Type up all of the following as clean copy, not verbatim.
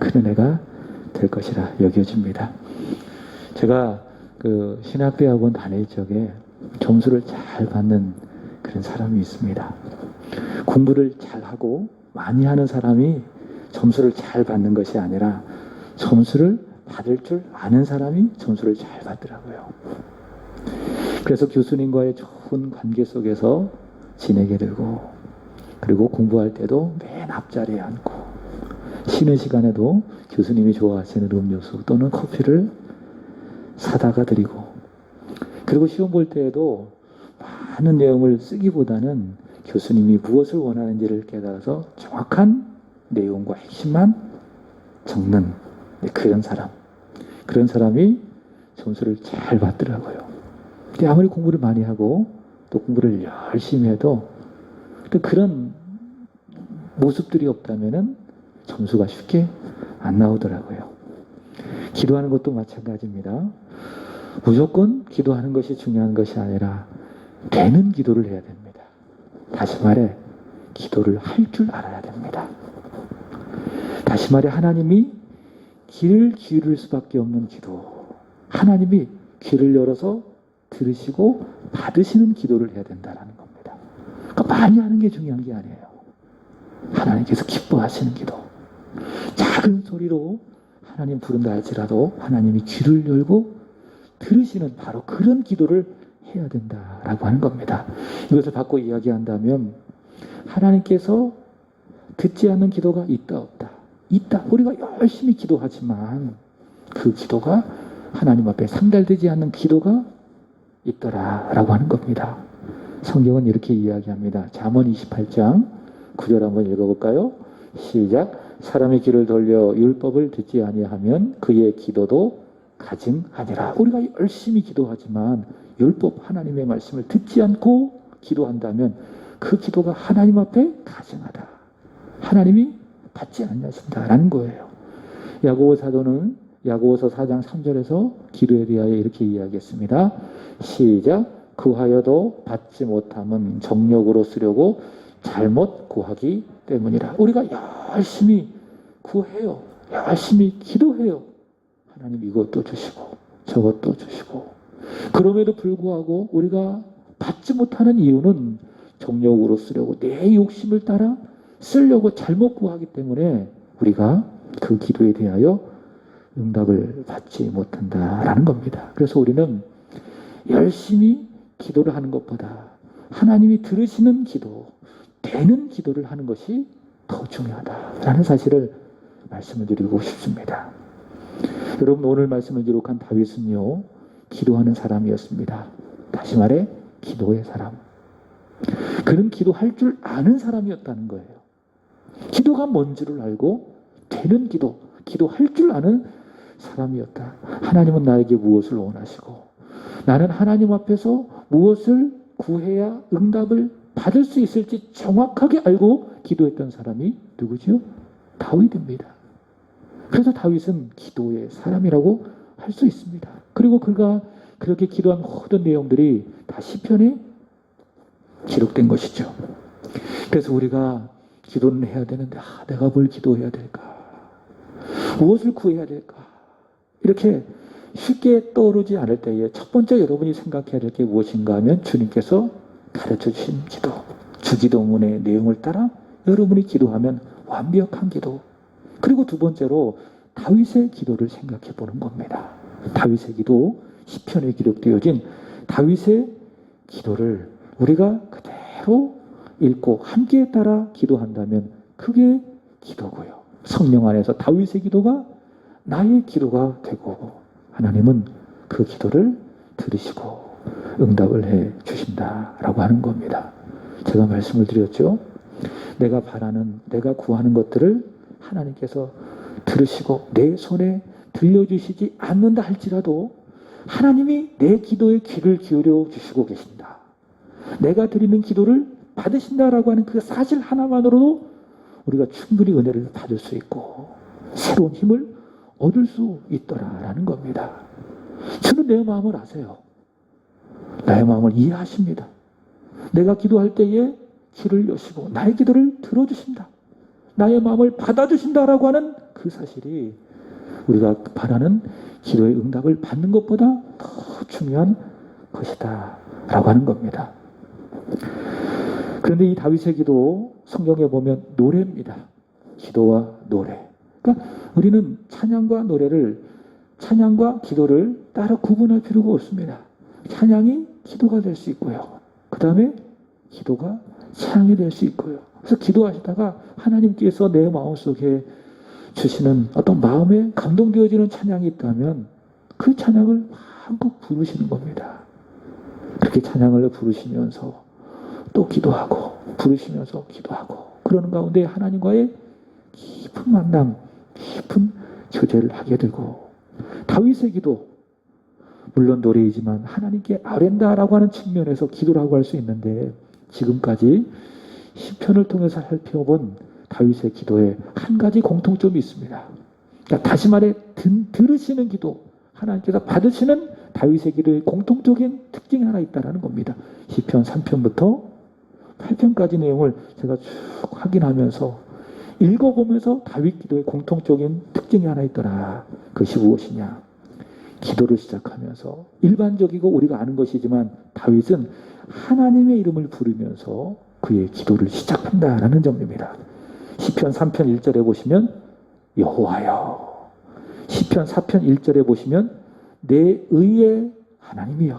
큰 은혜가 될 것이라 여겨집니다. 제가 그 신학대학원 다닐 적에 점수를 잘 받는 그런 사람이 있습니다. 공부를 잘하고 많이 하는 사람이 점수를 잘 받는 것이 아니라 점수를 받을 줄 아는 사람이 점수를 잘 받더라고요. 그래서 교수님과의 좋은 관계 속에서 지내게 되고, 그리고 공부할 때도 맨 앞자리에 앉고, 쉬는 시간에도 교수님이 좋아하시는 음료수 또는 커피를 사다가 드리고, 그리고 시험 볼 때에도 많은 내용을 쓰기보다는 교수님이 무엇을 원하는지를 깨달아서 정확한 내용과 핵심만 적는 그런 사람이 점수를 잘 받더라고요. 근데 아무리 공부를 많이 하고 또 공부를 열심히 해도 또 그런 모습들이 없다면은 점수가 쉽게 안 나오더라고요. 기도하는 것도 마찬가지입니다. 무조건 기도하는 것이 중요한 것이 아니라 되는 기도를 해야 됩니다. 다시 말해 기도를 할 줄 알아야 됩니다. 다시 말해 하나님이 귀를 기울일 수밖에 없는 기도, 하나님이 귀를 열어서 들으시고 받으시는 기도를 해야 된다는 겁니다. 그러니까 많이 하는 게 중요한 게 아니에요. 하나님께서 기뻐하시는 기도, 작은 소리로 하나님 부른다 할지라도 하나님이 귀를 열고 들으시는 바로 그런 기도를 해야 된다라고 하는 겁니다. 이것을 바꿔 이야기한다면 하나님께서 듣지 않는 기도가 있다 없다? 있다. 우리가 열심히 기도하지만 그 기도가 하나님 앞에 상달되지 않는 기도가 있더라라고 하는 겁니다. 성경은 이렇게 이야기합니다. 잠언 28장 9절 한번 읽어볼까요? 시작. 사람의 귀를 돌려 율법을 듣지 아니하면 그의 기도도 가증하니라. 우리가 열심히 기도하지만 율법 하나님의 말씀을 듣지 않고 기도한다면 그 기도가 하나님 앞에 가증하다. 하나님이 받지 않으신다라는 거예요. 야고보 사도는 야고보서 4장 3절에서 기도에 대하여 이렇게 이야기했습니다. 시작. 구하여도 받지 못함은 정욕으로 쓰려고 잘못 구하기 때문이라. 우리가 열심히 구해요. 열심히 기도해요. 하나님 이것도 주시고 저것도 주시고, 그럼에도 불구하고 우리가 받지 못하는 이유는 정욕으로 쓰려고 내 욕심을 따라 쓰려고 잘못 구하기 때문에 우리가 그 기도에 대하여 응답을 받지 못한다라는 겁니다. 그래서 우리는 열심히 기도를 하는 것보다 하나님이 들으시는 기도, 되는 기도를 하는 것이 더 중요하다라는 사실을 말씀을 드리고 싶습니다. 여러분, 오늘 말씀을 기록한 다윗은요, 기도하는 사람이었습니다. 다시 말해 기도의 사람. 그는 기도할 줄 아는 사람이었다는 거예요. 기도가 뭔지를 알고 되는 기도, 기도할 줄 아는 사람이었다. 하나님은 나에게 무엇을 원하시고 나는 하나님 앞에서 무엇을 구해야 응답을 받을 수 있을지 정확하게 알고 기도했던 사람이 누구지요? 다윗입니다. 그래서 다윗은 기도의 사람이라고 할 수 있습니다. 그리고 그가 그렇게 기도한 모든 내용들이 다 시편에 기록된 것이죠. 그래서 우리가 기도는 해야 되는데 내가 뭘 기도해야 될까? 무엇을 구해야 될까? 이렇게 쉽게 떠오르지 않을 때에 첫 번째 여러분이 생각해야 될 게 무엇인가 하면 주님께서 가르쳐 주신 기도, 주기도문의 내용을 따라 여러분이 기도하면 완벽한 기도. 그리고 두 번째로 다윗의 기도를 생각해 보는 겁니다. 다윗의 기도, 시편에 기록되어진 다윗의 기도를 우리가 그대로 읽고 함께 따라 기도한다면 그게 기도고요. 성령 안에서 다윗의 기도가 나의 기도가 되고 하나님은 그 기도를 들으시고 응답을 해 주신다라고 하는 겁니다. 제가 말씀을 드렸죠. 내가 바라는, 내가 구하는 것들을 하나님께서 들으시고 내 손에 들려주시지 않는다 할지라도 하나님이 내 기도에 귀를 기울여 주시고 계신다. 내가 드리는 기도를 받으신다라고 하는 그 사실 하나만으로도 우리가 충분히 은혜를 받을 수 있고 새로운 힘을 얻을 수 있더라라는 겁니다. 주는 내 마음을 아세요. 나의 마음을 이해하십니다. 내가 기도할 때에 귀를 여시고 나의 기도를 들어주신다. 나의 마음을 받아주신다라고 하는 그 사실이 우리가 바라는 기도의 응답을 받는 것보다 더 중요한 것이다 라고 하는 겁니다. 그런데 이 다윗의 기도 성경에 보면 노래입니다. 기도와 노래. 그러니까 우리는 찬양과 기도를 따로 구분할 필요가 없습니다. 찬양이 기도가 될 수 있고요. 그 다음에 기도가 찬양이 될 수 있고요. 그래서 기도하시다가 하나님께서 내 마음속에 주시는 어떤 마음에 감동되어지는 찬양이 있다면 그 찬양을 마음껏 부르시는 겁니다. 그렇게 찬양을 부르시면서 또 기도하고 부르시면서 기도하고 그러는 가운데 하나님과의 깊은 만남, 깊은 교제를 하게 되고 다윗의 기도 물론 노래이지만 하나님께 아뢰다라고 하는 측면에서 기도라고 할 수 있는데 지금까지 시편을 통해서 살펴본 다윗의 기도에 한 가지 공통점이 있습니다. 그러니까 다시 말해 들으시는 기도, 하나님께서 받으시는 다윗의 기도의 공통적인 특징이 하나 있다는 겁니다. 시편 3편부터 8편까지 내용을 제가 쭉 확인하면서 읽어보면서 다윗 기도의 공통적인 특징이 하나 있더라. 그것이 무엇이냐? 기도를 시작하면서 일반적이고 우리가 아는 것이지만 다윗은 하나님의 이름을 부르면서 그의 기도를 시작한다라는 점입니다. 시편 3편 1절에 보시면 여호와여, 시편 4편 1절에 보시면 내 의의 하나님이여,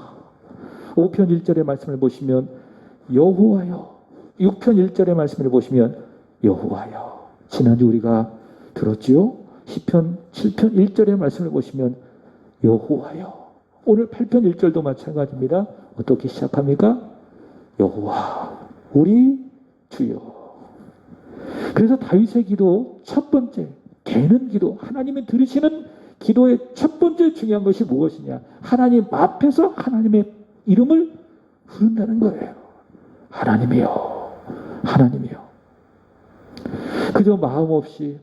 5편 1절의 말씀을 보시면 여호와여, 6편 1절의 말씀을 보시면 여호와여. 지난주 우리가 들었지요? 시편 7편 1절의 말씀을 보시면 여호와여. 오늘 8편 1절도 마찬가지입니다. 어떻게 시작합니까? 여호와 우리 주여. 그래서 다윗의 기도 첫 번째 되는 기도, 하나님이 들으시는 기도의 첫 번째 중요한 것이 무엇이냐? 하나님 앞에서 하나님의 이름을 부른다는 거예요. 하나님이여, 하나님이여. 그저 마음 없이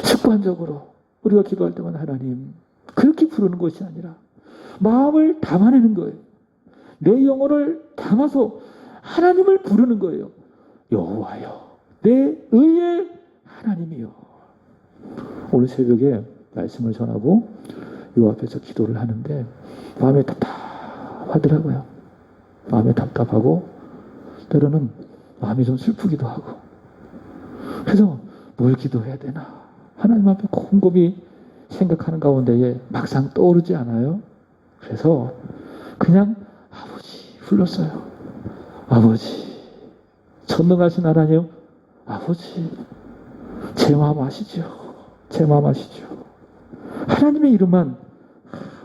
습관적으로 우리가 기도할 때만 하나님 그렇게 부르는 것이 아니라 마음을 담아내는 거예요. 내 영혼을 담아서 하나님을 부르는 거예요. 여호와여, 내 의의 하나님이여. 오늘 새벽에 말씀을 전하고 이 앞에서 기도를 하는데 마음이 답답하더라고요. 마음이 답답하고 때로는 마음이 좀 슬프기도 하고 그래서 뭘 기도해야 되나 하나님 앞에 곰곰이 생각하는 가운데에 막상 떠오르지 않아요. 그래서 그냥 아버지 불렀어요. 아버지, 전능하신 하나님, 아버지, 제 마음 아시죠? 제 마음 아시죠? 하나님의 이름만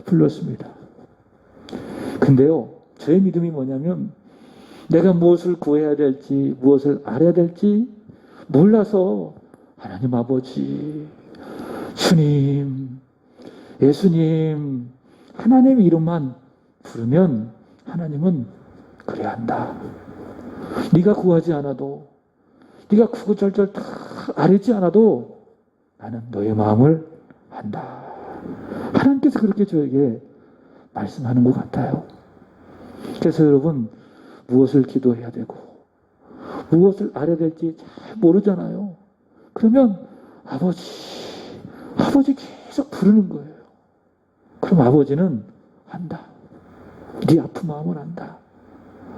불렀습니다. 근데요, 저의 믿음이 뭐냐면 내가 무엇을 구해야 될지, 무엇을 알아야 될지 몰라서 하나님 아버지, 주님, 예수님, 하나님의 이름만 부르면 하나님은 그래야 한다. 네가 구하지 않아도, 네가 구구절절 다 아뢰지 않아도 나는 너의 마음을 안다. 하나님께서 그렇게 저에게 말씀하는 것 같아요. 그래서 여러분 무엇을 기도해야 되고 무엇을 알아야 될지 잘 모르잖아요. 그러면 아버지 계속 부르는 거예요. 그럼 아버지는 안다. 네 아픈 마음을 안다.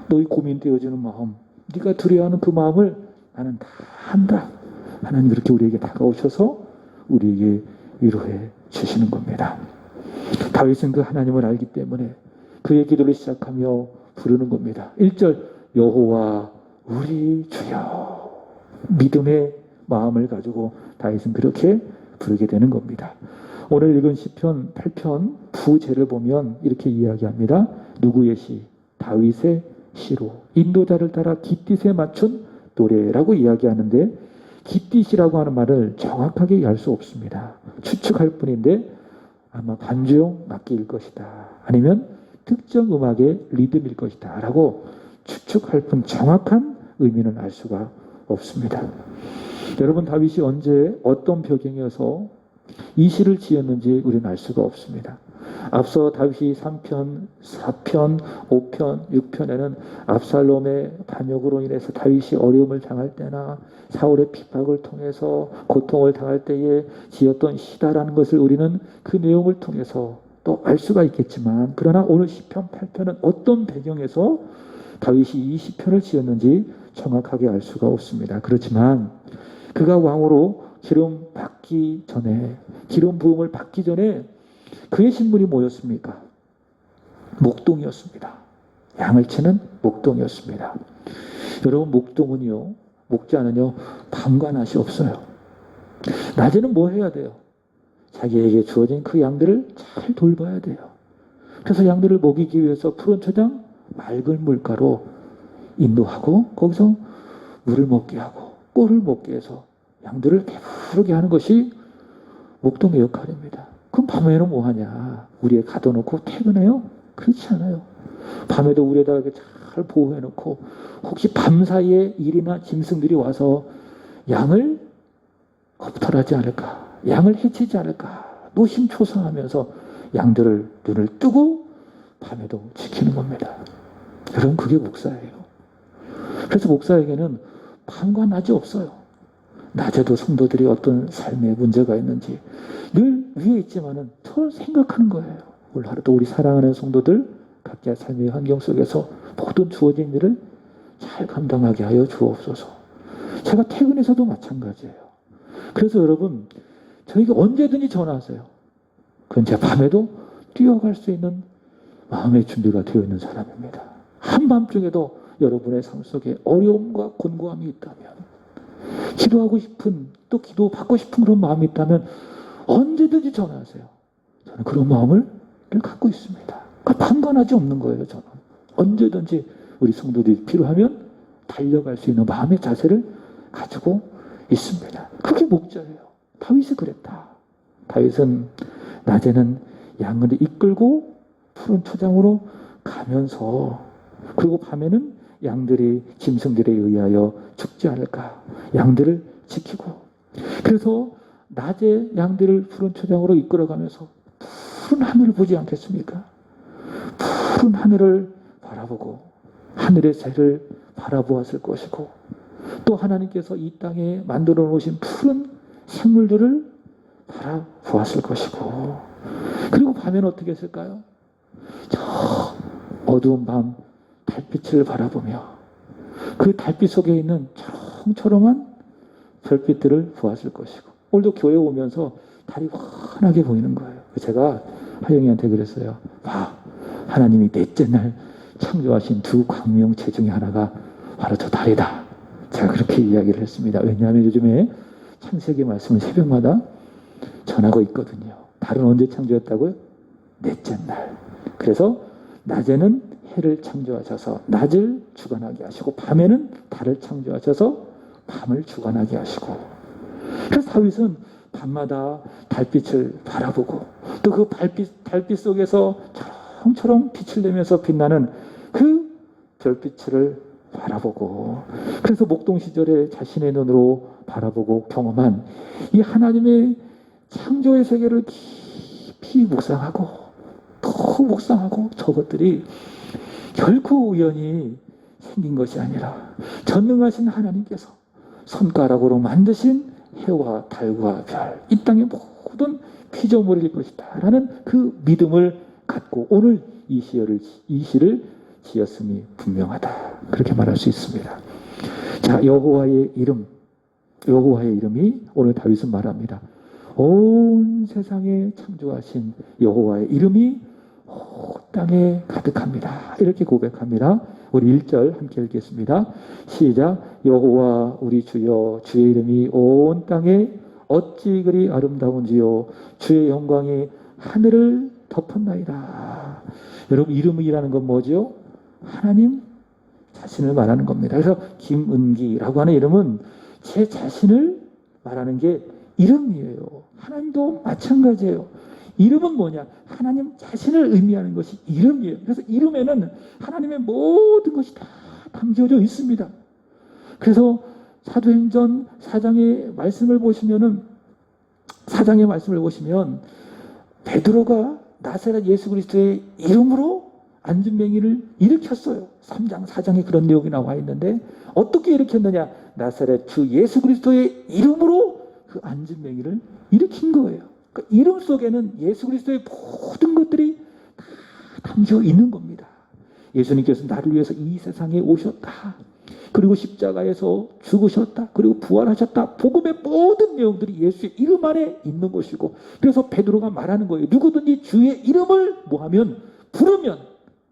너희 고민되어지는 마음, 네가 두려워하는 그 마음을 나는 다 안다. 하나님 그렇게 우리에게 다가오셔서 우리에게 위로해 주시는 겁니다. 다윗은 그 하나님을 알기 때문에 그의 기도를 시작하며 부르는 겁니다. 1절 여호와 우리 주여. 믿음의 마음을 가지고 다윗은 그렇게 부르게 되는 겁니다. 오늘 읽은 시편 8편 부제를 보면 이렇게 이야기합니다. 누구의 시? 다윗의 시로 인도자를 따라 깃딧에 맞춘 노래라고 이야기하는데 깃딧이라고 하는 말을 정확하게 이해할 수 없습니다. 추측할 뿐인데 아마 반주용 악기일 것이다. 아니면 특정 음악의 리듬일 것이다. 라고 추측할 뿐 정확한 의미는 알 수가 없습니다. 여러분 다윗이 언제 어떤 배경에서 이 시를 지었는지 우리는 알 수가 없습니다. 앞서 다윗이 3편, 4편, 5편, 6편에는 압살롬의 반역으로 인해서 다윗이 어려움을 당할 때나 사울의 핍박을 통해서 고통을 당할 때에 지었던 시다라는 것을 우리는 그 내용을 통해서 또 알 수가 있겠지만, 그러나 오늘 시편 8편은 어떤 배경에서 다윗이 이 시편을 지었는지 정확하게 알 수가 없습니다. 그렇지만 그가 왕으로 기름 부음을 받기 전에 그의 신분이 뭐였습니까? 목동이었습니다. 양을 치는 목동이었습니다. 여러분, 목동은요, 목자는요, 밤과 낮이 없어요. 낮에는 뭐 해야 돼요? 자기에게 주어진 그 양들을 잘 돌봐야 돼요. 그래서 양들을 먹이기 위해서 푸른 초장, 맑은 물가로 인도하고 거기서 물을 먹게 하고 꿀을 먹게 해서 양들을 배부르게 하는 것이 목동의 역할입니다. 그럼 밤에는 뭐 하냐? 우리에 가둬놓고 퇴근해요? 그렇지 않아요. 밤에도 우리에다 이렇게 잘 보호해놓고 혹시 밤사이에 일이나 짐승들이 와서 양을 겁탈하지 않을까? 양을 해치지 않을까? 노심초사하면서 양들을 눈을 뜨고 밤에도 지키는 겁니다. 여러분, 그게 목사예요. 그래서 목사에게는 밤과 낮이 없어요. 낮에도 성도들이 어떤 삶에 문제가 있는지 늘 위에 있지만은 저 생각하는 거예요. 오늘 하루도 우리 사랑하는 성도들 각자 삶의 환경 속에서 모든 주어진 일을 잘 감당하게 하여 주옵소서. 제가 퇴근에서도 마찬가지예요. 그래서 여러분, 저에게 언제든지 전화하세요. 그건 제가 밤에도 뛰어갈 수 있는 마음의 준비가 되어 있는 사람입니다. 한밤중에도 여러분의 삶 속에 어려움과 곤고함이 있다면, 기도하고 싶은, 또 기도 받고 싶은 그런 마음이 있다면 언제든지 전화하세요. 저는 그런 마음을 갖고 있습니다. 밤과 낮이 없는 거예요. 저는 언제든지 우리 성도들이 필요하면 달려갈 수 있는 마음의 자세를 가지고 있습니다. 그게 목자예요. 다윗이 그랬다. 다윗은 낮에는 양을 이끌고 푸른 초장으로 가면서, 그리고 밤에는 양들이 짐승들에 의하여 죽지 않을까 양들을 지키고, 그래서 낮에 양들을 푸른 초장으로 이끌어가면서 푸른 하늘을 보지 않겠습니까? 푸른 하늘을 바라보고 하늘의 새를 바라보았을 것이고, 또 하나님께서 이 땅에 만들어 놓으신 푸른 생물들을 바라보았을 것이고, 그리고 밤에는 어떻게 했을까요? 저 어두운 밤 달빛을 바라보며 그 달빛 속에 있는 초롱초롱한 별빛들을 보았을 것이고, 오늘도 교회 오면서 달이 환하게 보이는 거예요. 제가 하영이한테 그랬어요. 봐, 하나님이 넷째 날 창조하신 두 광명체 중에 하나가 바로 저 달이다. 제가 그렇게 이야기를 했습니다. 왜냐하면 요즘에 창세기 말씀을 새벽마다 전하고 있거든요. 달은 언제 창조했다고요? 넷째 날. 그래서 낮에는 해를 창조하셔서 낮을 주관하게 하시고, 밤에는 달을 창조하셔서 밤을 주관하게 하시고, 그래서 다윗은 밤마다 달빛을 바라보고, 또 그 달빛 속에서 초롱초롱 빛을 내면서 빛나는 그 별빛을 바라보고, 그래서 목동 시절에 자신의 눈으로 바라보고 경험한 이 하나님의 창조의 세계를 깊이 묵상하고 더 묵상하고, 저것들이 결코 우연히 생긴 것이 아니라 전능하신 하나님께서 손가락으로 만드신 해와 달과 별, 이 땅의 모든 피조물일 것이다 라는 그 믿음을 갖고 오늘 이 시를 지었음이 분명하다, 그렇게 말할 수 있습니다. 자, 여호와의 이름이 오늘 다윗은 말합니다. 온 세상에 창조하신 여호와의 이름이 온 땅에 가득합니다. 이렇게 고백합니다. 우리 1절 함께 읽겠습니다. 시작. 여호와 우리 주여, 주의 이름이 온 땅에 어찌 그리 아름다운지요, 주의 영광이 하늘을 덮었나이다. 여러분, 이름이라는 건 뭐죠? 하나님 자신을 말하는 겁니다. 그래서 김은기라고 하는 이름은 제 자신을 말하는 게 이름이에요. 하나님도 마찬가지예요. 이름은 뭐냐? 하나님 자신을 의미하는 것이 이름이에요. 그래서 이름에는 하나님의 모든 것이 다 담겨져 있습니다. 그래서 사도행전 4장의 말씀을 보시면은 4장의 말씀을 보시면 베드로가 나사렛 예수 그리스도의 이름으로 안진뱅이를 일으켰어요. 3장, 4장에 그런 내용이 나와 있는데 어떻게 일으켰느냐? 나사렛 주 예수 그리스도의 이름으로 그 안진뱅이를 일으킨 거예요. 그러니까 이름 속에는 예수 그리스도의 모든 것들이 다 담겨 있는 겁니다. 예수님께서 나를 위해서 이 세상에 오셨다. 그리고 십자가에서 죽으셨다. 그리고 부활하셨다. 복음의 모든 내용들이 예수의 이름 안에 있는 것이고, 그래서 베드로가 말하는 거예요. 누구든지 주의 이름을 뭐하면 부르면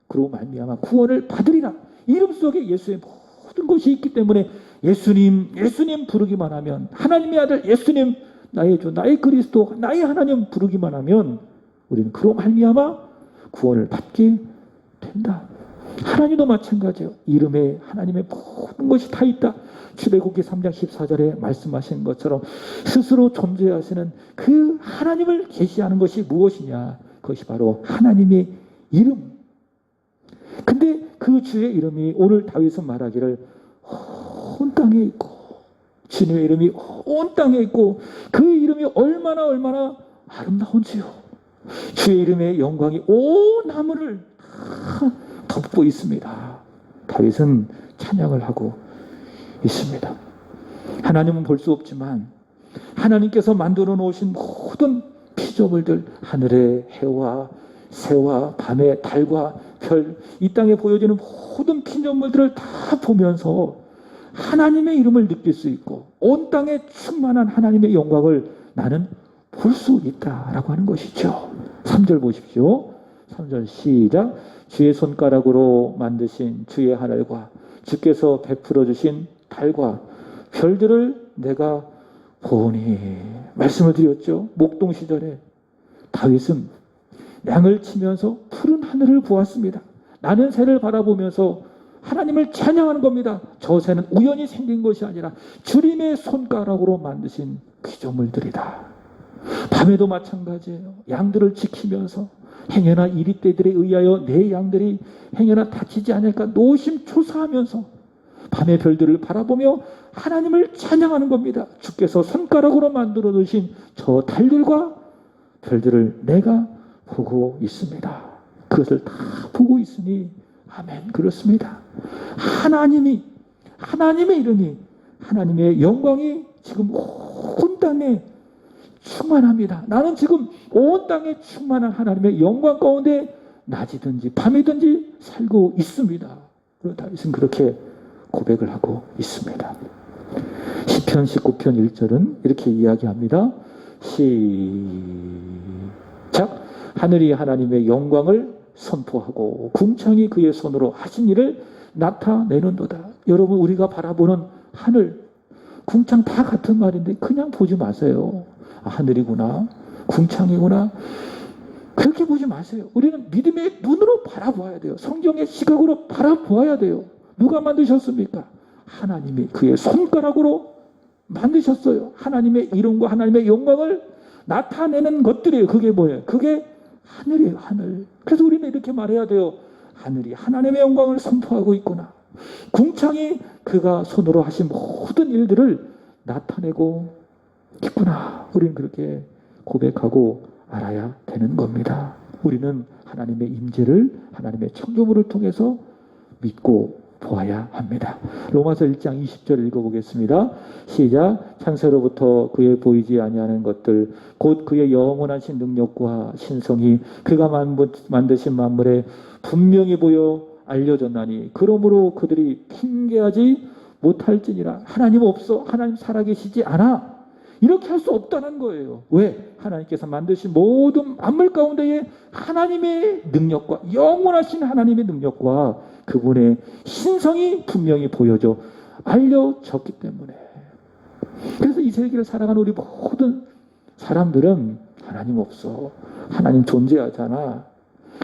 그리고 말미암아 구원을 받으리라. 이름 속에 예수의 모든 것이 있기 때문에 예수님 부르기만 하면, 하나님의 아들 예수님, 나의 주, 나의 그리스도, 나의 하나님 부르기만 하면 우리는 그로 말미암아 구원을 받게 된다. 하나님도 마찬가지예요. 이름에 하나님의 모든 것이 다 있다. 출애굽기 3장 14절에 말씀하신 것처럼 스스로 존재하시는 그 하나님을 계시하는 것이 무엇이냐? 그것이 바로 하나님의 이름. 근데 그 주의 이름이 오늘 다윗은 말하기를 온 땅에 있고, 주님의 이름이 온 땅에 있고, 그 이름이 얼마나 아름다운지요. 주의 이름의 영광이 온 하늘을 덮고 있습니다. 다윗은 찬양을 하고 있습니다. 하나님은 볼 수 없지만 하나님께서 만들어 놓으신 모든 피조물들, 하늘의 해와 새와 밤의 달과 별, 이 땅에 보여지는 모든 피조물들을 다 보면서 하나님의 이름을 느낄 수 있고 온 땅에 충만한 하나님의 영광을 나는 볼 수 있다라고 하는 것이죠. 3절 보십시오. 3절 시작. 주의 손가락으로 만드신 주의 하늘과 주께서 베풀어 주신 달과 별들을 내가 보니. 말씀을 드렸죠. 목동 시절에 다윗은 양을 치면서 푸른 하늘을 보았습니다. 나는 새를 바라보면서 하나님을 찬양하는 겁니다. 저 새는 우연히 생긴 것이 아니라 주님의 손가락으로 만드신 피조물들이다. 밤에도 마찬가지예요. 양들을 지키면서 행여나 이리떼들에 의하여 내 양들이 행여나 다치지 않을까 노심초사하면서 밤의 별들을 바라보며 하나님을 찬양하는 겁니다. 주께서 손가락으로 만들어 두신 저 달들과 별들을 내가 보고 있습니다. 그것을 다 보고 있으니 아멘. 그렇습니다. 하나님의 이름이, 하나님의 영광이 지금 온 땅에 충만합니다. 나는 지금 온 땅에 충만한 하나님의 영광 가운데 낮이든지 밤이든지 살고 있습니다. 그리고 다윗은 그렇게 고백을 하고 있습니다. 시편 19편 1절은 이렇게 이야기합니다. 시작. 하늘이 하나님의 영광을 선포하고 궁창이 그의 손으로 하신 일을 나타내는도다. 여러분, 우리가 바라보는 하늘, 궁창 다 같은 말인데 그냥 보지 마세요. 아, 하늘이구나, 궁창이구나, 그렇게 보지 마세요. 우리는 믿음의 눈으로 바라보아야 돼요. 성경의 시각으로 바라보아야 돼요. 누가 만드셨습니까? 하나님이 그의 손가락으로 만드셨어요. 하나님의 이름과 하나님의 영광을 나타내는 것들이에요. 그게 뭐예요? 그게 하늘이에요. 하늘. 그래서 우리는 이렇게 말해야 돼요. 하늘이 하나님의 영광을 선포하고 있구나. 궁창이 그가 손으로 하신 모든 일들을 나타내고 있구나. 우리는 그렇게 고백하고 알아야 되는 겁니다. 우리는 하나님의 임재를, 하나님의 창조물을 통해서 믿고 보아야 합니다. 로마서 1장 20절 읽어보겠습니다. 시작. 창세로부터 그의 보이지 아니하는 것들 곧 그의 영원하신 능력과 신성이 그가 만드신 만물에 분명히 보여 알려졌나니 그러므로 그들이 핑계하지 못할지니라. 하나님 없어, 하나님 살아계시지 않아, 이렇게 할 수 없다는 거예요. 왜? 하나님께서 만드신 모든 만물 가운데에 하나님의 능력과, 영원하신 하나님의 능력과 그분의 신성이 분명히 보여져 알려졌기 때문에. 그래서 이 세계를 살아가는 우리 모든 사람들은 하나님 없어, 하나님 존재하잖아,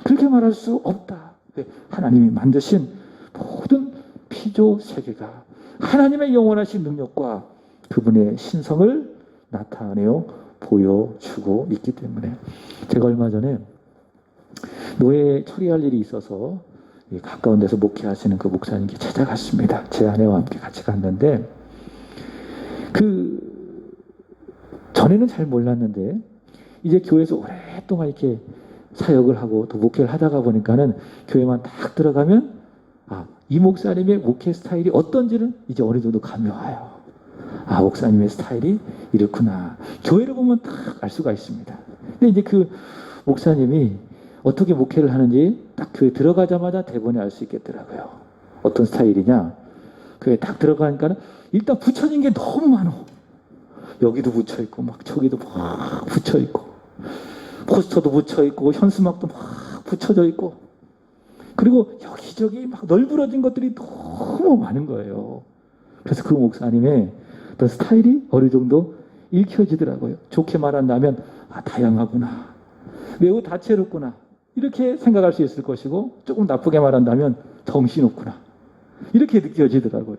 그렇게 말할 수 없다. 왜? 하나님이 만드신 모든 피조 세계가 하나님의 영원하신 능력과 그분의 신성을 나타내어 보여주고 있기 때문에. 제가 얼마 전에 노예 처리할 일이 있어서 가까운 데서 목회하시는 그 목사님께 찾아갔습니다. 제 아내와 함께 같이 갔는데 그 전에는 잘 몰랐는데 이제 교회에서 오랫동안 이렇게 사역을 하고 또 목회를 하다가 보니까는 교회만 딱 들어가면 이 목사님의 목회 스타일이 어떤지는 이제 어느 정도 감이 와요. 목사님의 스타일이 이렇구나. 교회를 보면 딱 알 수가 있습니다. 근데 이제 그 목사님이 어떻게 목회를 하는지 딱 교회 들어가자마자 대본에 알 수 있겠더라고요. 어떤 스타일이냐. 교회 딱 들어가니까는 일단 붙여진 게 너무 많아. 여기도 붙여있고 막 저기도 막 붙여있고 포스터도 붙여있고 현수막도 막 붙여져 있고 그리고 여기저기 막 널브러진 것들이 너무 많은 거예요. 그래서 그 목사님의 어떤 스타일이 어느 정도 읽혀지더라고요. 좋게 말한다면 다양하구나. 매우 다채롭구나. 이렇게 생각할 수 있을 것이고 조금 나쁘게 말한다면 정신없구나. 이렇게 느껴지더라고요.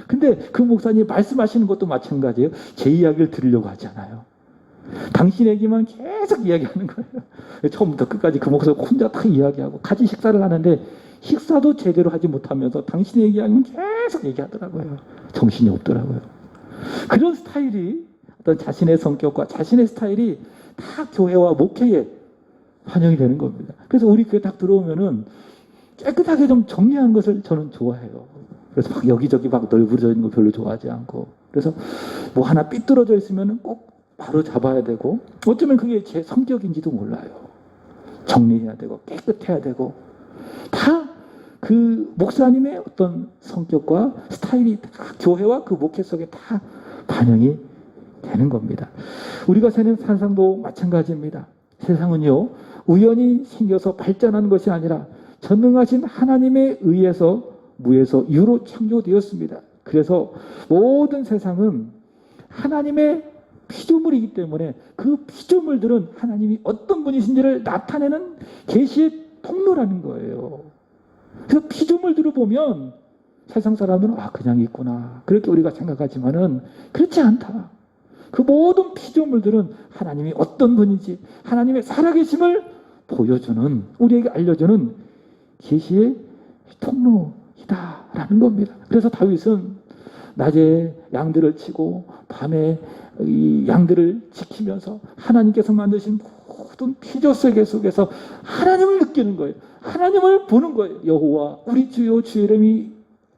근데 그 목사님이 말씀하시는 것도 마찬가지예요. 제 이야기를 들으려고 하지 않아요. 당신 얘기만 계속 이야기하는 거예요. 처음부터 끝까지 그 목사 혼자 다 이야기하고 같이 식사를 하는데 식사도 제대로 하지 못하면서 당신 얘기하면 계속 얘기하더라고요. 정신이 없더라고요. 그런 스타일이 어떤 자신의 성격과 자신의 스타일이 다 교회와 목회에 반영이 되는 겁니다. 그래서 우리 교회 딱 들어오면은 깨끗하게 좀 정리한 것을 저는 좋아해요. 그래서 막 여기저기 막 널브러져 있는 거 별로 좋아하지 않고 그래서 뭐 하나 삐뚤어져 있으면은 꼭 바로 잡아야 되고 어쩌면 그게 제 성격인지도 몰라요. 정리해야 되고 깨끗해야 되고 다 그 목사님의 어떤 성격과 스타일이 다 교회와 그 목회 속에 다 반영이 되는 겁니다. 우리가 사는 세상도 마찬가지입니다. 세상은요 우연히 생겨서 발전하는 것이 아니라 전능하신 하나님에 의해서 무에서 유로 창조되었습니다. 그래서 모든 세상은 하나님의 피조물이기 때문에 그 피조물들은 하나님이 어떤 분이신지를 나타내는 계시의 통로라는 거예요. 그래서 피조물들을 보면 세상 사람들은 그냥 있구나 그렇게 우리가 생각하지만은 그렇지 않다. 그 모든 피조물들은 하나님이 어떤 분인지 하나님의 살아계심을 보여주는 우리에게 알려주는 계시의 통로이다라는 겁니다. 그래서 다윗은 낮에 양들을 치고 밤에 이 양들을 지키면서 하나님께서 만드신 모든 피조 세계 속에서 하나님을 느끼는 거예요. 하나님을 보는 거예요. 여호와 우리 주여 주의 이름이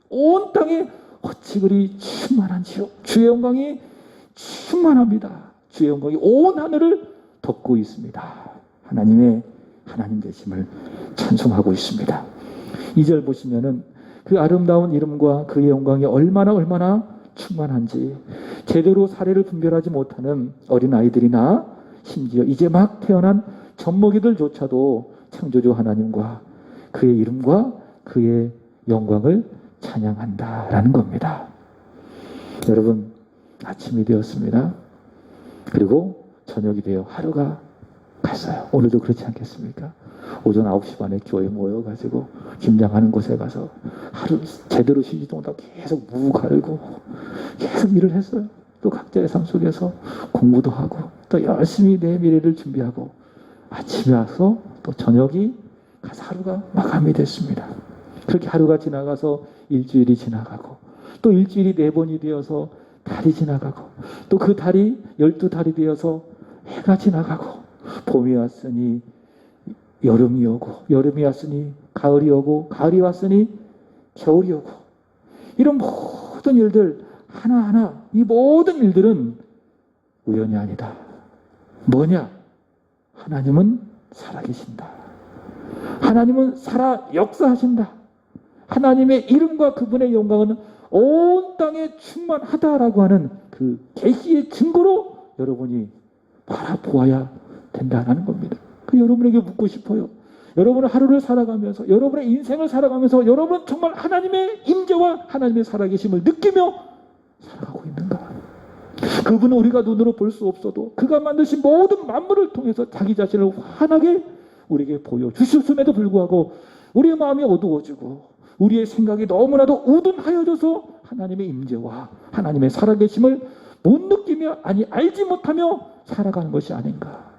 온 땅에 어찌 그리 충만한지요. 주의 영광이 충만합니다. 주의 영광이 온 하늘을 덮고 있습니다. 하나님 되심을 찬송하고 있습니다. 2절 보시면은 그 아름다운 이름과 그의 영광이 얼마나 충만한지 제대로 사례를 분별하지 못하는 어린아이들이나 심지어 이제 막 태어난 젖먹이들조차도 창조주 하나님과 그의 이름과 그의 영광을 찬양한다라는 겁니다. 여러분 아침이 되었습니다. 그리고 저녁이 되어 하루가 갔어요. 오늘도 그렇지 않겠습니까? 오전 9시 반에 교회에 모여가지고 김장하는 곳에 가서 하루 제대로 쉬지도 못하고 계속 무 갈고 계속 일을 했어요. 또 각자의 삶 속에서 공부도 하고 또 열심히 내 미래를 준비하고 아침에 와서 또 저녁이 가서 하루가 마감이 됐습니다. 그렇게 하루가 지나가서 일주일이 지나가고 또 일주일이 4번이 되어서 달이 지나가고 또 그 달이 12달이 되어서 해가 지나가고 봄이 왔으니 여름이 오고 여름이 왔으니 가을이 오고 가을이 왔으니 겨울이 오고 이런 모든 일들 하나하나 이 모든 일들은 우연이 아니다. 뭐냐? 하나님은 살아계신다. 하나님은 살아 역사하신다. 하나님의 이름과 그분의 영광은 온 땅에 충만하다라고 하는 그 계시의 증거로 여러분이 바라보아야 된다는 겁니다. 그 여러분에게 묻고 싶어요. 여러분은 하루를 살아가면서 여러분의 인생을 살아가면서 여러분은 정말 하나님의 임재와 하나님의 살아계심을 느끼며 살아가고 있는가? 그분은 우리가 눈으로 볼 수 없어도 그가 만드신 모든 만물을 통해서 자기 자신을 환하게 우리에게 보여주셨음에도 불구하고 우리의 마음이 어두워지고 우리의 생각이 너무나도 우둔하여져서 하나님의 임재와 하나님의 살아계심을 못 느끼며 아니 알지 못하며 살아가는 것이 아닌가.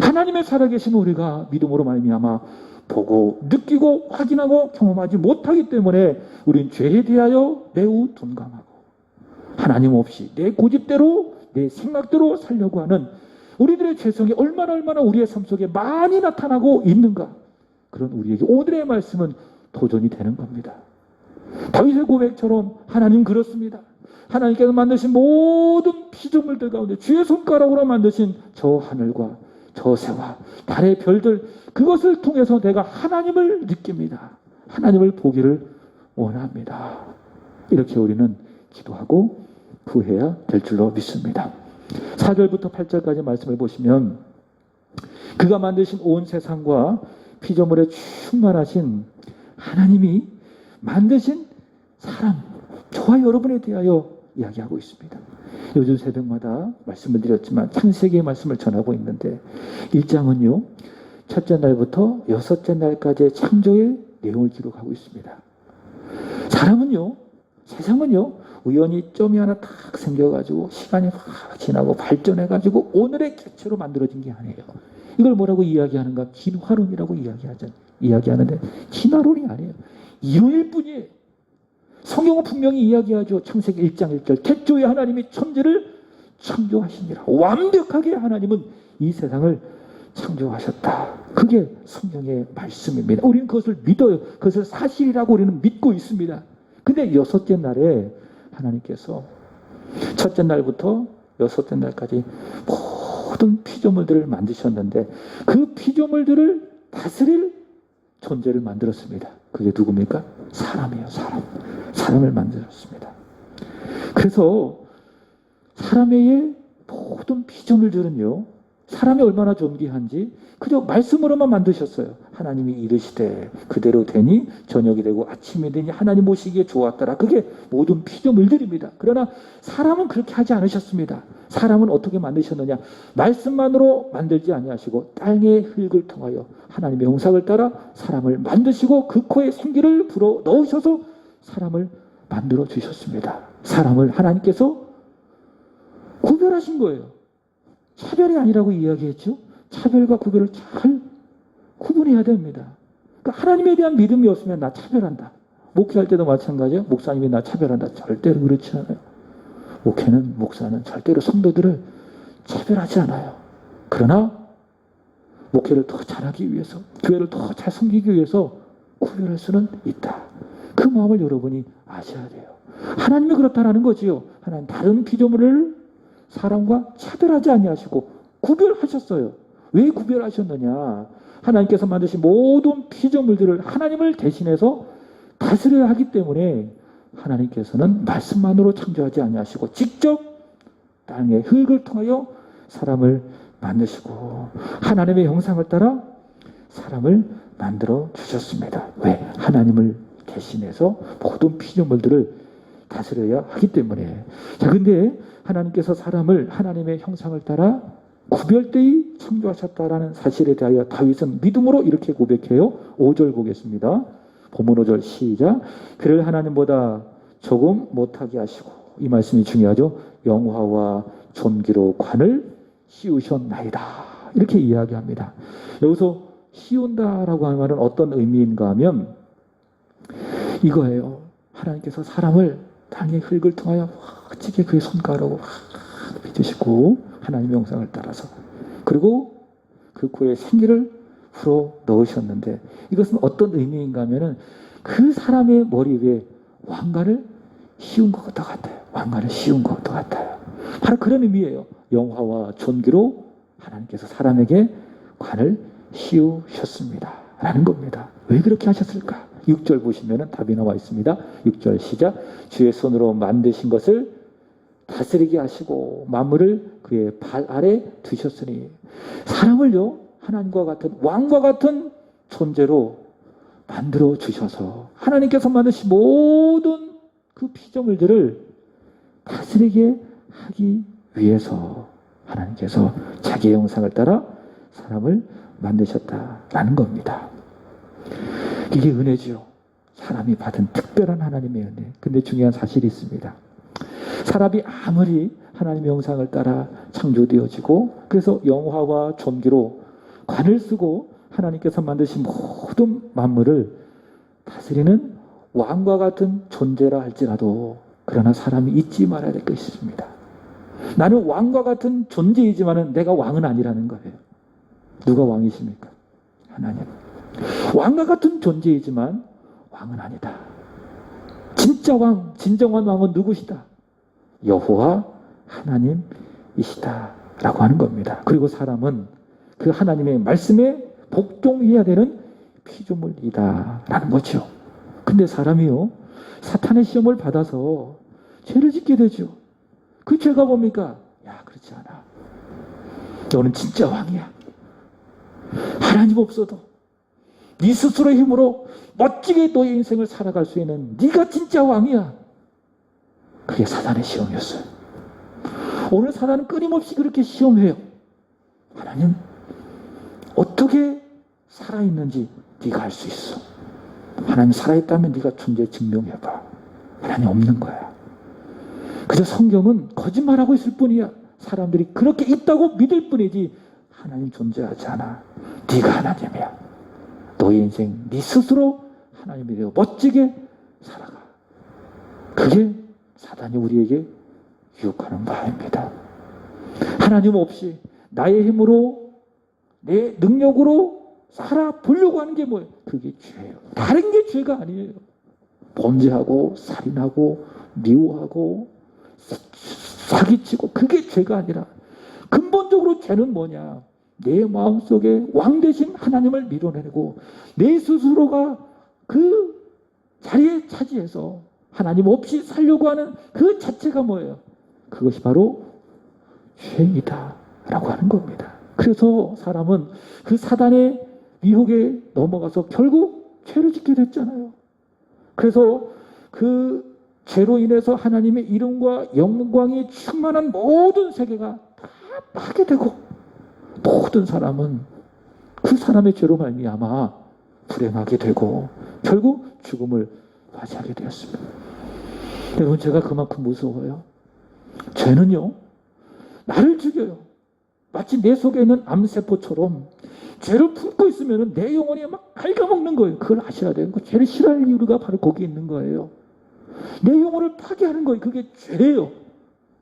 하나님의 살아계심을 우리가 믿음으로 말미암아 보고 느끼고 확인하고 경험하지 못하기 때문에 우린 죄에 대하여 매우 둔감하고 하나님 없이 내 고집대로 내 생각대로 살려고 하는 우리들의 죄성이 얼마나 우리의 삶 속에 많이 나타나고 있는가. 그런 우리에게 오늘의 말씀은 도전이 되는 겁니다. 다윗의 고백처럼 하나님 그렇습니다. 하나님께서 만드신 모든 피조물들 가운데 주의 손가락으로 만드신 저 하늘과 저 새와 달의 별들, 그것을 통해서 내가 하나님을 느낍니다. 하나님을 보기를 원합니다. 이렇게 우리는 기도하고 구해야 될 줄로 믿습니다. 4절부터 8절까지 말씀을 보시면 그가 만드신 온 세상과 피조물에 충만하신 하나님이 만드신 사람, 저와 여러분에 대하여 이야기하고 있습니다. 요즘 새벽마다 말씀을 드렸지만 창세기의 말씀을 전하고 있는데 1장은요. 첫째 날부터 여섯째 날까지의 창조의 내용을 기록하고 있습니다. 사람은요. 세상은요. 우연히 점이 하나 탁 생겨가지고 시간이 확 지나고 발전해가지고 오늘의 개체로 만들어진 게 아니에요. 이걸 뭐라고 이야기하는가? 진화론이라고 이야기하는데 진화론이 아니에요. 이론일 뿐이에요. 성경은 분명히 이야기하죠. 창세기 1장 1절 태초에 하나님이 천지를 창조하시니라. 완벽하게 하나님은 이 세상을 창조하셨다. 그게 성경의 말씀입니다. 우리는 그것을 믿어요. 그것을 사실이라고 우리는 믿고 있습니다. 근데 여섯째 날에 하나님께서 첫째 날부터 여섯째 날까지 모든 피조물들을 만드셨는데 그 피조물들을 다스릴 존재를 만들었습니다. 그게 누굽니까? 사람이에요. 사람을 만들었습니다. 그래서 사람의 모든 피조물들은요, 사람이 얼마나 존귀한지 그저 말씀으로만 만드셨어요. 하나님이 이르시되 그대로 되니 저녁이 되고 아침이 되니 하나님 보시기에 좋았더라. 그게 모든 피조물들입니다. 그러나 사람은 그렇게 하지 않으셨습니다. 사람은 어떻게 만드셨느냐? 말씀만으로 만들지 아니하시고 땅의 흙을 통하여 하나님의 형상을 따라 사람을 만드시고 그 코에 생기를 불어 넣으셔서 사람을 만들어 주셨습니다. 사람을 하나님께서 구별하신 거예요. 차별이 아니라고 이야기했죠. 차별과 구별을 잘 구분해야 됩니다. 그러니까 하나님에 대한 믿음이 없으면 나 차별한다. 목회할 때도 마찬가지예요. 목사님이 나 차별한다. 절대로 그렇지 않아요. 목사는 절대로 성도들을 차별하지 않아요. 그러나 목회를 더 잘하기 위해서, 교회를 더 잘 섬기기 위해서 구별할 수는 있다. 그 마음을 여러분이 아셔야 돼요. 하나님이 그렇다라는 거지요. 하나님 다른 피조물을 사람과 차별하지 아니하시고 구별하셨어요. 왜 구별하셨느냐? 하나님께서 만드신 모든 피조물들을 하나님을 대신해서 다스려야 하기 때문에 하나님께서는 말씀만으로 창조하지 아니하시고 직접 땅의 흙을 통하여 사람을 만드시고 하나님의 형상을 따라 사람을 만들어 주셨습니다. 왜? 하나님을 대신해서 모든 피조물들을 다스려야 하기 때문에. 자, 근데 하나님께서 사람을 하나님의 형상을 따라 구별되이 창조하셨다라는 사실에 대하여 다윗은 믿음으로 이렇게 고백해요. 5절 보겠습니다. 본문 5절 시작. 그를 하나님보다 조금 못하게 하시고, 이 말씀이 중요하죠. 영화와 존귀로 관을 씌우셨나이다. 이렇게 이야기합니다. 여기서 씌운다라고 하는 말은 어떤 의미인가 하면 이거예요. 하나님께서 사람을 땅의 흙을 통하여 확지게 그의 손가락으로 확 빚으시고 하나님의 형상을 따라서, 그리고 그 코에 생기를 불어 넣으셨는데, 이것은 어떤 의미인가 하면은 그 사람의 머리 위에 왕관을 씌운 것과 같아요. 왕관을 씌운 것과 같아요. 바로 그런 의미예요. 영화와 존귀로 하나님께서 사람에게 관을 씌우셨습니다 라는 겁니다. 왜 그렇게 하셨을까? 6절 보시면 답이 나와 있습니다. 6절 시작. 주의 손으로 만드신 것을 다스리게 하시고 만물을 그의 발 아래 두셨으니. 사람을요, 하나님과 같은 왕과 같은 존재로 만들어 주셔서 하나님께서 만드신 모든 그 피조물들을 다스리게 하기 위해서 하나님께서 자기의 형상을 따라 사람을 만드셨다라는 겁니다. 이게 은혜죠. 사람이 받은 특별한 하나님의 은혜. 근데 중요한 사실이 있습니다. 사람이 아무리 하나님의 형상을 따라 창조되어지고 그래서 영화와 존귀로 관을 쓰고 하나님께서 만드신 모든 만물을 다스리는 왕과 같은 존재라 할지라도, 그러나 사람이 잊지 말아야 될 것이 있습니다. 나는 왕과 같은 존재이지만 내가 왕은 아니라는 거예요. 누가 왕이십니까? 하나님. 왕과 같은 존재이지만 왕은 아니다. 진짜 왕, 진정한 왕은 누구시다? 여호와 하나님이시다 라고 하는 겁니다. 그리고 사람은 그 하나님의 말씀에 복종해야 되는 피조물이다 라는 거죠. 근데 사람이요, 사탄의 시험을 받아서 죄를 짓게 되죠. 그 죄가 뭡니까? 야, 그렇지 않아. 너는 진짜 왕이야. 하나님 없어도 네 스스로의 힘으로 멋지게 너의 인생을 살아갈 수 있는 네가 진짜 왕이야. 그게 사단의 시험이었어요. 오늘 사단은 끊임없이 그렇게 시험해요. 하나님 어떻게 살아있는지 네가 알 수 있어. 하나님 살아있다면 네가 존재 증명해봐. 하나님 없는 거야. 그저 성경은 거짓말하고 있을 뿐이야. 사람들이 그렇게 있다고 믿을 뿐이지 하나님 존재하지 않아. 네가 하나님이야. 너의 인생 네 스스로 하나님이 되어 멋지게 살아가. 그게 사단이 우리에게 유혹하는 바입니다. 하나님 없이 나의 힘으로 내 능력으로 살아보려고 하는 게 뭐예요? 그게 죄예요. 다른 게 죄가 아니에요. 범죄하고 살인하고 미워하고 사기치고 그게 죄가 아니라 근본적으로 죄는 뭐냐? 내 마음속에 왕 대신 하나님을 밀어내고 내 스스로가 그 자리에 차지해서 하나님 없이 살려고 하는 그 자체가 뭐예요? 그것이 바로 죄이다 라고 하는 겁니다. 그래서 사람은 그 사단의 미혹에 넘어가서 결국 죄를 짓게 됐잖아요. 그래서 그 죄로 인해서 하나님의 이름과 영광이 충만한 모든 세계가 다 파괴되고 모든 사람은 그 사람의 죄로 말미암아 불행하게 되고 결국 죽음을 맞이하게 되었습니다. 여러분, 죄가 그만큼 무서워요. 죄는요, 나를 죽여요. 마치 내 속에 있는 암세포처럼 죄를 품고 있으면 내 영혼이 막 갉아먹는 거예요. 그걸 아셔야 돼요. 죄를 싫어할 이유가 바로 거기 있는 거예요. 내 영혼을 파괴하는 거예요. 그게 죄예요.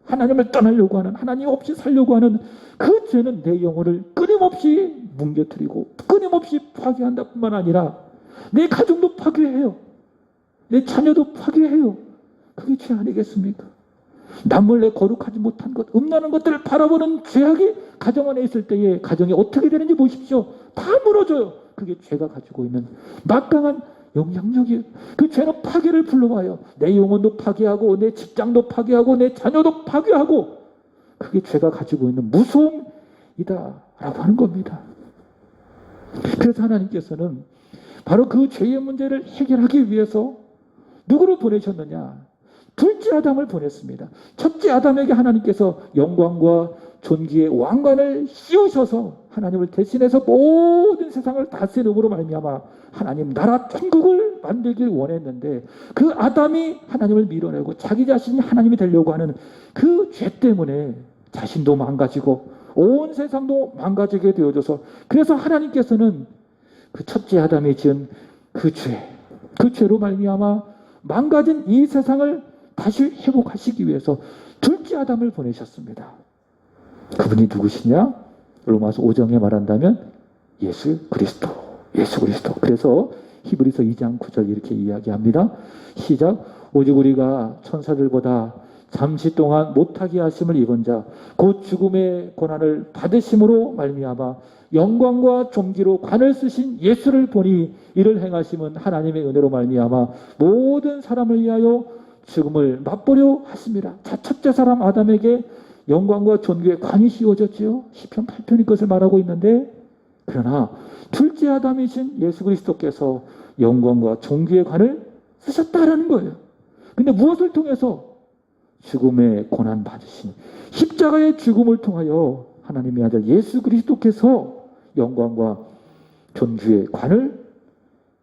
하나님을 떠나려고 하는, 하나님 없이 살려고 하는 그 죄는 내 영혼을 끊임없이 뭉개뜨리고 끊임없이 파괴한다 뿐만 아니라 내 가정도 파괴해요. 내 자녀도 파괴해요. 그게 죄 아니겠습니까? 남몰래 거룩하지 못한 것, 음란한 것들을 바라보는 죄악이 가정 안에 있을 때에 가정이 어떻게 되는지 보십시오. 다 무너져요. 그게 죄가 가지고 있는 막강한 영향력이에요. 그 죄는 파괴를 불러와요. 내 영혼도 파괴하고 내 직장도 파괴하고 내 자녀도 파괴하고 그게 죄가 가지고 있는 무서움이다 라고 하는 겁니다. 그래서 하나님께서는 바로 그 죄의 문제를 해결하기 위해서 누구를 보내셨느냐? 둘째 아담을 보냈습니다. 첫째 아담에게 하나님께서 영광과 존귀의 왕관을 씌우셔서 하나님을 대신해서 모든 세상을 다스림으로 말미암아 하나님 나라 천국을 만들길 원했는데 그 아담이 하나님을 밀어내고 자기 자신이 하나님이 되려고 하는 그 죄 때문에 자신도 망가지고 온 세상도 망가지게 되어져서 그래서 하나님께서는 그 첫째 아담이 지은 그 죄로 말미암아 망가진 이 세상을 다시 회복하시기 위해서 둘째 아담을 보내셨습니다. 그분이 누구시냐? 로마서 5장에 말한다면 예수 그리스도. 그래서 히브리서 2장 9절 이렇게 이야기합니다. 시작. 오직 우리가 천사들보다 잠시 동안 못하게 하심을 입은 자 곧 죽음의 고난을 받으심으로 말미암아 영광과 존귀로 관을 쓰신 예수를 보니 이를 행하심은 하나님의 은혜로 말미암아 모든 사람을 위하여 죽음을 맛보려 하십니다. 자, 첫째 사람 아담에게 영광과 존귀의 관이 씌워졌지요. 시편 8편이 그것을 말하고 있는데 그러나 둘째 아담이신 예수 그리스도께서 영광과 존귀의 관을 쓰셨다라는 거예요. 근데 무엇을 통해서? 죽음의 고난 받으신 십자가의 죽음을 통하여 하나님의 아들 예수 그리스도께서 영광과 존귀의 관을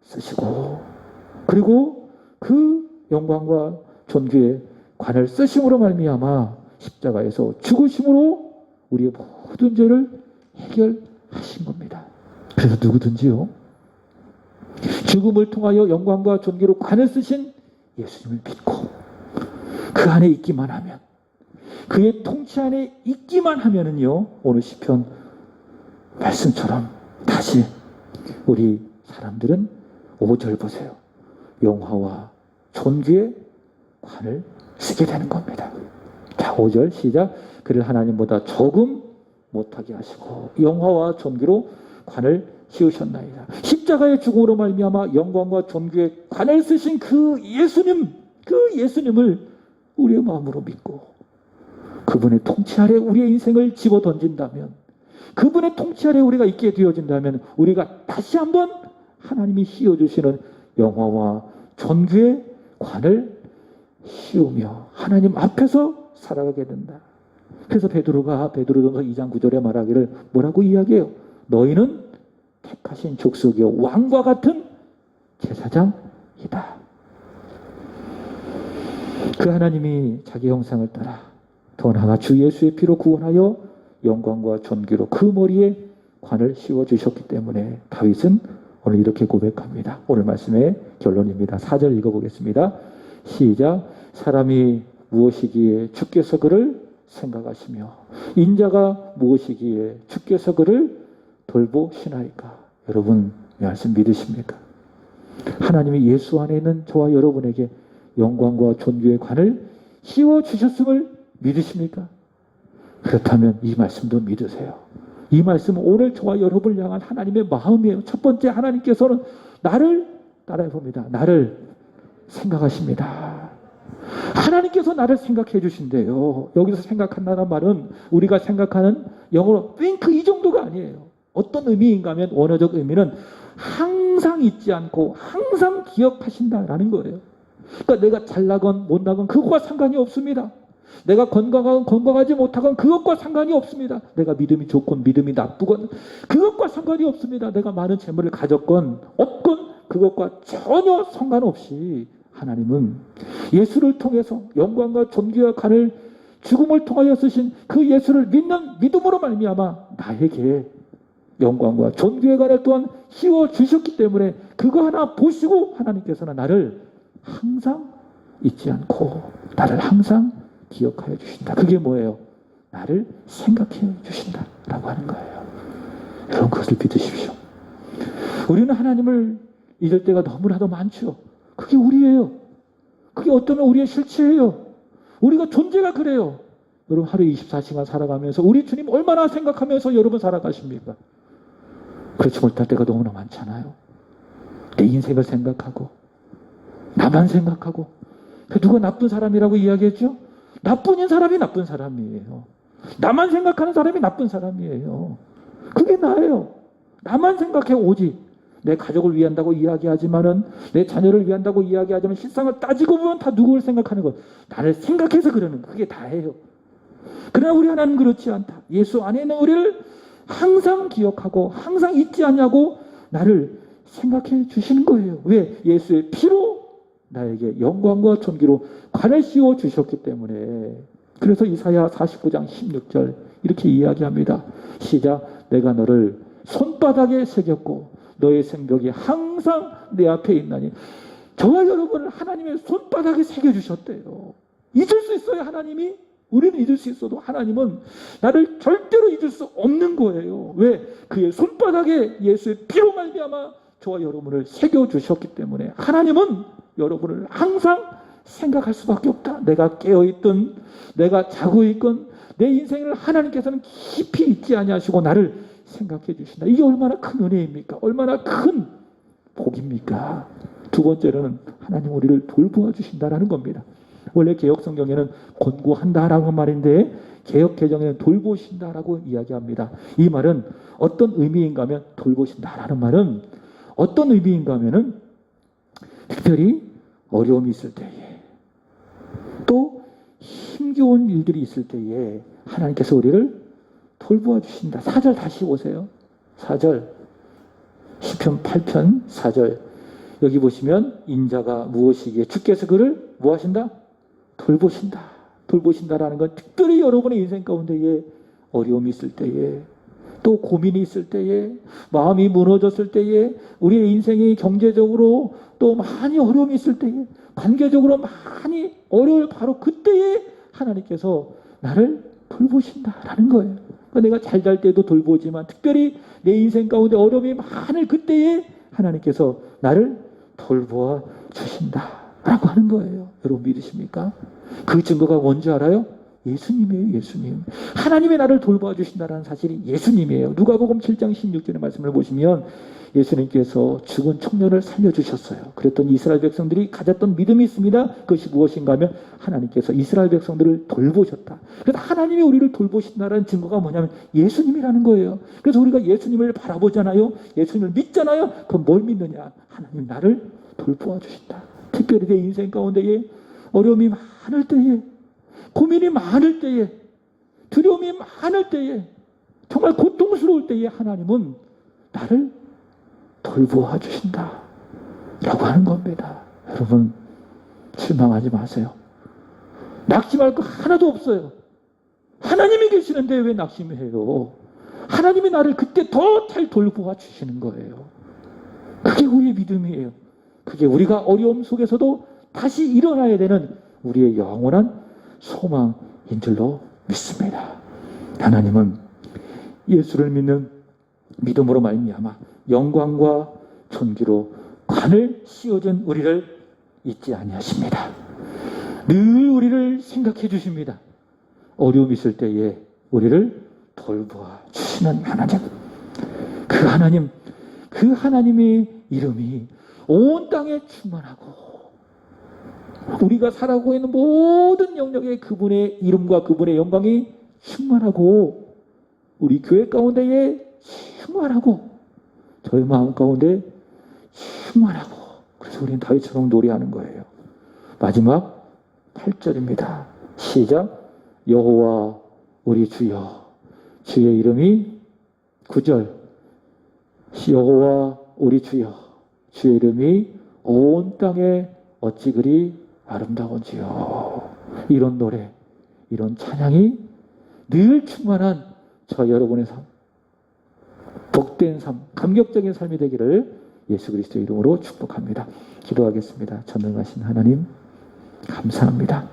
쓰시고 그리고 그 영광과 존귀의 관을 쓰심으로 말미암아 십자가에서 죽으심으로 우리의 모든 죄를 해결하신 겁니다. 그래서 누구든지요 죽음을 통하여 영광과 존귀로 관을 쓰신 예수님을 믿고 그 안에 있기만 하면 그의 통치 안에 있기만 하면은요, 오늘 시편 말씀처럼 다시 우리 사람들은 5절 보세요. 영화와 존귀의 관을 쓰게 되는 겁니다. 자, 5절 시작. 그를 하나님보다 조금 못하게 하시고 영화와 존귀로 관을 씌우셨나이다. 십자가의 죽음으로 말미암아 영광과 존귀의 관을 쓰신 그 예수님을 우리의 마음으로 믿고 그분의 통치 아래 우리의 인생을 집어 던진다면, 그분의 통치 아래 우리가 있게 되어진다면, 우리가 다시 한번 하나님이 씌워주시는 영화와 존귀의 관을 씌우며 하나님 앞에서 살아가게 된다. 그래서 베드로전서 2장 9절에 말하기를 뭐라고 이야기해요? 너희는 택하신 족속이요 왕과 같은 제사장이다. 그 하나님이 자기 형상을 따라 더 나아가 주 예수의 피로 구원하여 영광과 존귀로 그 머리에 관을 씌워주셨기 때문에 다윗은 오늘 이렇게 고백합니다. 오늘 말씀의 결론입니다. 4절 읽어보겠습니다. 시작. 사람이 무엇이기에 주께서 그를 생각하시며 인자가 무엇이기에 주께서 그를 돌보시나이까. 여러분 이 말씀 믿으십니까? 하나님이 예수 안에 있는 저와 여러분에게 영광과 존귀의 관을 씌워주셨음을 믿으십니까? 그렇다면 이 말씀도 믿으세요. 이 말씀은 오늘 저와 여러분을 향한 하나님의 마음이에요. 첫 번째, 하나님께서는 나를 따라해 봅니다. 나를 생각하십니다. 하나님께서 나를 생각해 주신대요. 여기서 생각한다는 말은 우리가 생각하는 영어로 think 이 정도가 아니에요. 어떤 의미인가 하면 원어적 의미는 항상 잊지 않고 항상 기억하신다라는 거예요. 그러니까 내가 잘나건 못나건 그것과 상관이 없습니다. 내가 건강하건 건강하지 못하건 그것과 상관이 없습니다. 내가 믿음이 좋건 믿음이 나쁘건 그것과 상관이 없습니다. 내가 많은 재물을 가졌건 없건 그것과 전혀 상관없이 하나님은 예수를 통해서 영광과 존귀와 관을 죽음을 통하여 쓰신 그 예수를 믿는 믿음으로 말미암아 나에게 영광과 존귀의 관을 또한 씌워주셨기 때문에 그거 하나 보시고 하나님께서는 나를 항상 잊지 않고 나를 항상 기억하여 주신다. 그게 뭐예요? 나를 생각해 주신다라고 하는 거예요. 여러분 그것을 믿으십시오. 우리는 하나님을 잊을 때가 너무나도 많죠. 그게 우리예요. 그게 어쩌면 우리의 실체예요. 우리가 존재가 그래요. 여러분 하루에 24시간 살아가면서 우리 주님 얼마나 생각하면서 여러분 살아가십니까? 그렇지 못할 때가 너무나 많잖아요. 내 인생을 생각하고 나만 생각하고 누가 나쁜 사람이라고 이야기했죠? 나쁜 사람이 나쁜 사람이에요. 나만 생각하는 사람이 나쁜 사람이에요. 그게 나예요. 나만 생각해 오직 내 가족을 위한다고 이야기하지만은 내 자녀를 위한다고 이야기하지만 실상을 따지고 보면 다 누구를 생각하는 것. 나를 생각해서 그러는 거. 그게 다예요. 그러나 우리 하나님은 그렇지 않다. 예수 안에 있는 우리를 항상 기억하고 항상 잊지 않냐고 나를 생각해 주시는 거예요. 왜? 예수의 피로 나에게 영광과 존귀로 관을 씌워 주셨기 때문에. 그래서 이사야 49장 16절 이렇게 이야기합니다. 시작. 내가 너를 손바닥에 새겼고 너의 생벽이 항상 내 앞에 있나니. 저와 여러분을 하나님의 손바닥에 새겨주셨대요. 잊을 수 있어요 하나님이? 우리는 잊을 수 있어도 하나님은 나를 절대로 잊을 수 없는 거예요. 왜? 그의 손바닥에 예수의 피로 말미암아 저와 여러분을 새겨주셨기 때문에 하나님은 여러분을 항상 생각할 수밖에 없다. 내가 깨어있든 내가 자고 있건 내 인생을 하나님께서는 깊이 잊지 아니하시고 나를 생각해 주신다. 이게 얼마나 큰 은혜입니까? 얼마나 큰 복입니까? 두 번째로는 하나님 우리를 돌보아 주신다라는 겁니다. 원래 개혁성경에는 권고한다라는 말인데 개혁개정에는 돌보신다라고 이야기합니다. 이 말은 어떤 의미인가 하면 돌보신다라는 말은 어떤 의미인가 하면은 특별히 어려움이 있을 때에 또 힘겨운 일들이 있을 때에 하나님께서 우리를 돌보아 주신다. 4절 다시 보세요. 4절 시편 8편 4절 여기 보시면 인자가 무엇이기에 주께서 그를 무엇하신다? 돌보신다. 돌보신다라는 건 특별히 여러분의 인생 가운데에 어려움이 있을 때에 또 고민이 있을 때에 마음이 무너졌을 때에 우리의 인생이 경제적으로 또 많이 어려움이 있을 때에 관계적으로 많이 어려울 바로 그때에 하나님께서 나를 돌보신다라는 거예요. 그러니까 내가 잘 잘 때도 돌보지만 특별히 내 인생 가운데 어려움이 많을 그때에 하나님께서 나를 돌보아 주신다라고 하는 거예요. 여러분 믿으십니까? 그 증거가 뭔지 알아요? 예수님이에요. 예수님. 하나님이 나를 돌보아 주신다는 사실이 예수님이에요. 누가복음 7장 16절의 말씀을 보시면 예수님께서 죽은 청년을 살려주셨어요. 그랬더니 이스라엘 백성들이 가졌던 믿음이 있습니다. 그것이 무엇인가 하면 하나님께서 이스라엘 백성들을 돌보셨다. 그래서 하나님이 우리를 돌보신다는 증거가 뭐냐면 예수님이라는 거예요. 그래서 우리가 예수님을 바라보잖아요. 예수님을 믿잖아요. 그럼 뭘 믿느냐? 하나님 나를 돌보아 주신다. 특별히 내 인생 가운데에 어려움이 많을 때에, 고민이 많을 때에, 두려움이 많을 때에, 정말 고통스러울 때에 하나님은 나를 돌보아 주신다 라고 하는 겁니다. 여러분 실망하지 마세요. 낙심할 거 하나도 없어요. 하나님이 계시는데 왜 낙심해요? 하나님이 나를 그때 더 잘 돌보아 주시는 거예요. 그게 우리의 믿음이에요. 그게 우리가 어려움 속에서도 다시 일어나야 되는 우리의 영원한 소망인 줄로 믿습니다. 하나님은 예수를 믿는 믿음으로 말미암아 영광과 존귀로 관을 씌워준 우리를 잊지 아니하십니다. 늘 우리를 생각해 주십니다. 어려움 있을 때에 우리를 돌보아 주시는 하나님. 그 하나님의 이름이 온 땅에 충만하고 우리가 살아가고 있는 모든 영역에 그분의 이름과 그분의 영광이 충만하고 우리 교회 가운데에 충만하고 저희 마음 가운데 충만하고 그래서 우리는 다윗처럼 노래하는 거예요. 마지막 8절입니다. 시작. 여호와 우리 주여. 주의 이름이 9절. 여호와 우리 주여. 주의 이름이 온 땅에 어찌 그리 아름다운지요. 이런 노래, 이런 찬양이 늘 충만한 저 여러분의 삶, 복된 삶, 감격적인 삶이 되기를 예수 그리스도의 이름으로 축복합니다. 기도하겠습니다. 전능하신 하나님 감사합니다.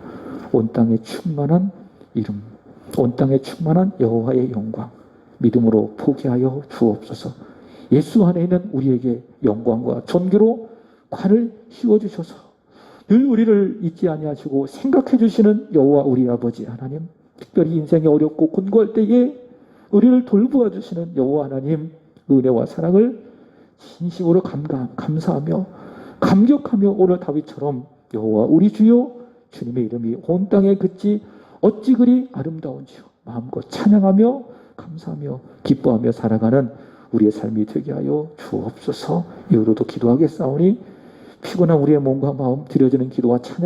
온 땅에 충만한 이름, 온 땅에 충만한 여호와의 영광 믿음으로 포기하여 주옵소서. 예수 안에 있는 우리에게 영광과 존귀로 관을 씌워주셔서 늘 우리를 잊지 아니하시고 생각해 주시는 여호와 우리 아버지 하나님, 특별히 인생이 어렵고 곤고할 때에 우리를 돌보아 주시는 여호와 하나님 은혜와 사랑을 진심으로 감사하며 감격하며 오늘 다윗처럼 여호와 우리 주여 주님의 이름이 온 땅에 그치 어찌 그리 아름다운지요. 마음껏 찬양하며 감사하며 기뻐하며 살아가는 우리의 삶이 되게 하여 주옵소서. 이후로도 기도하겠사오니 피곤한 우리의 몸과 마음 드려지는 기도와 찬양